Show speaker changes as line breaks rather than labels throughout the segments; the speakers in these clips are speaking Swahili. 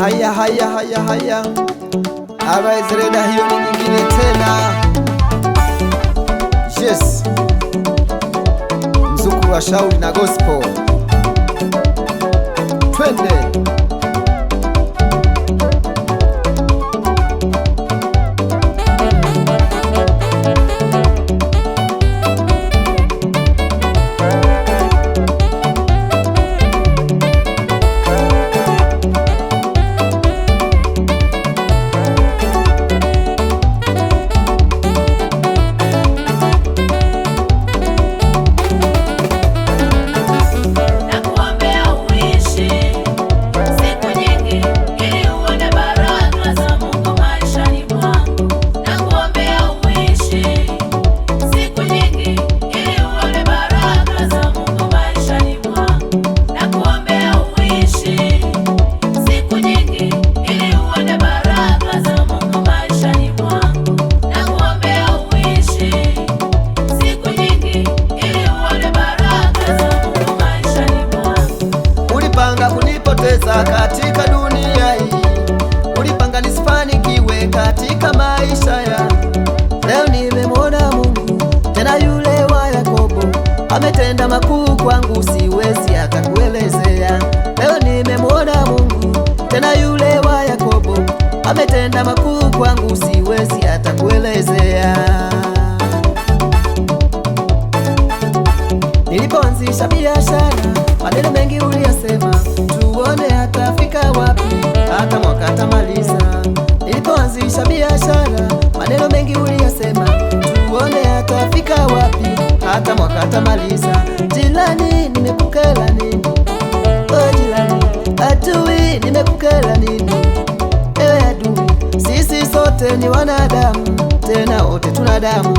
Haya. Arise Reda, hiyo ni nyingine tena. Yes, mzuku wa shauri na gospel. Twende. Katika dunia hii ulipanga nisifanikiwe katika maisha ya leo. Nimemwona Mungu tena, yule wa Yakobo ametenda makuu kwangu, siwezi hata kuelezea. Leo nimemwona Mungu tena, yule wa Yakobo ametenda makuu kwangu, siwezi hata kuelezea. Nilipoanzisha biashara, maneno mengi uliyasema, tuone hatafika wapi, hata mwaka atamaliza. Nilipoanzisha biashara, maneno mengi uliyasema, tuone hatafika wapi, hata mwaka atamaliza. Jilani, nimekukela nini? Oh jilani, adui, nimekukela nini? Ewe adui, sisi sote ni wanadamu, tena wote tuna damu.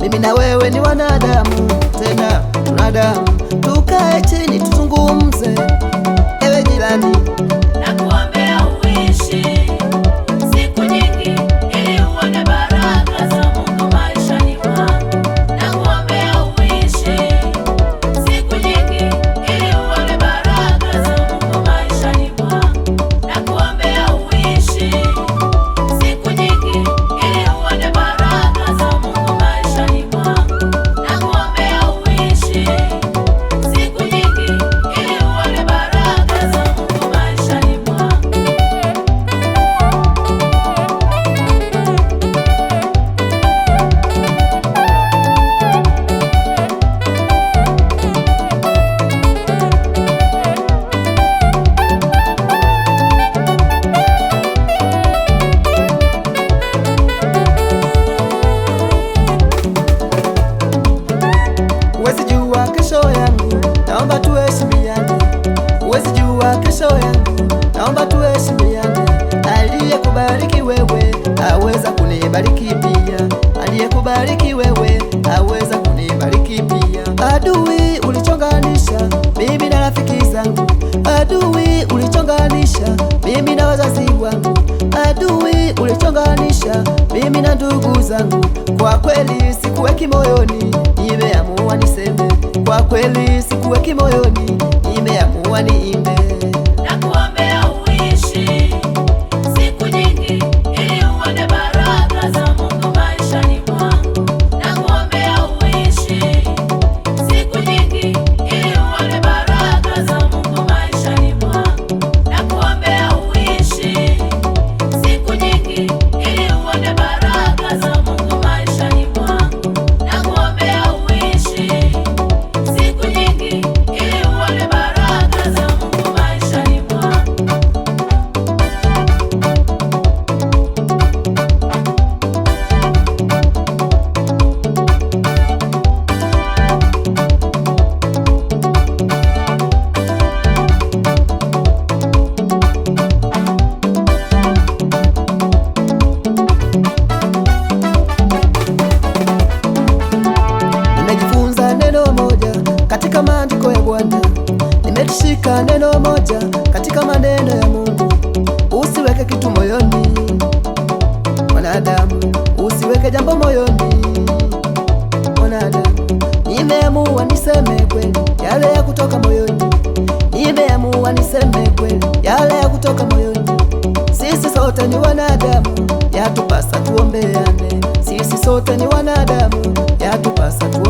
Mimi na wewe ni wanadamu, tena tuna damu. Tukae chini tuzungumze. Ewe jirani,
nakuombea uishi siku nyingi ili uone baraka za Mungu maishani mwako. Nakuombea uishi siku nyingi ili uone baraka za Mungu maishani mwako. Nakuombea uishi siku nyingi ili uone baraka za Mungu maishani mwako. Nakuombea uishi siku nyingi ili uone baraka za Mungu maishani mwako.
huwezi jua kesho yangu, naomba tuheshimiane. Huwezi jua kesho yangu, naomba tuheshimiane. Aliyekubariki wewe aweza kunibariki pia, aliyekubariki wewe aweza kunibariki pia. Adui ulichonganisha mimi na rafiki zangu, adui ulichonganisha mimi na wazazi wangu, adui ulichonganisha mimi na ndugu zangu. Kwa kweli sikuweki moyoni, nimeamua niseme. Kwa kweli sikuweki moyoni, nimeamua niimbe.
Nakuombea uishi siku nyingi ili uone baraka za Mungu maishani mwako. Nakuombea uishi siku nyingi ili uone baraka za Mungu maishani mwako. Nakuombea uishi siku nyingi ili uone baraka za Mungu maishani mwako. Nakuombea uishi siku nyingi ili uone baraka za Mungu maishani mwako.
Nimejifunza neno moja katika maandiko ya Bwana, nimelishika neno moja katika maneno ya Mungu. Usiweke kitu moyoni mwanadamu, usiweke jambo moyoni mwanadamu. Nimeamua niseme kweli yale ya kutoka moyoni, nimeamua niseme kweli yale ya kutoka moyoni. sote ni wanadamu, yatupasa tuombeane. Sisi sote ni wanadamu, yatupasa tuombeane.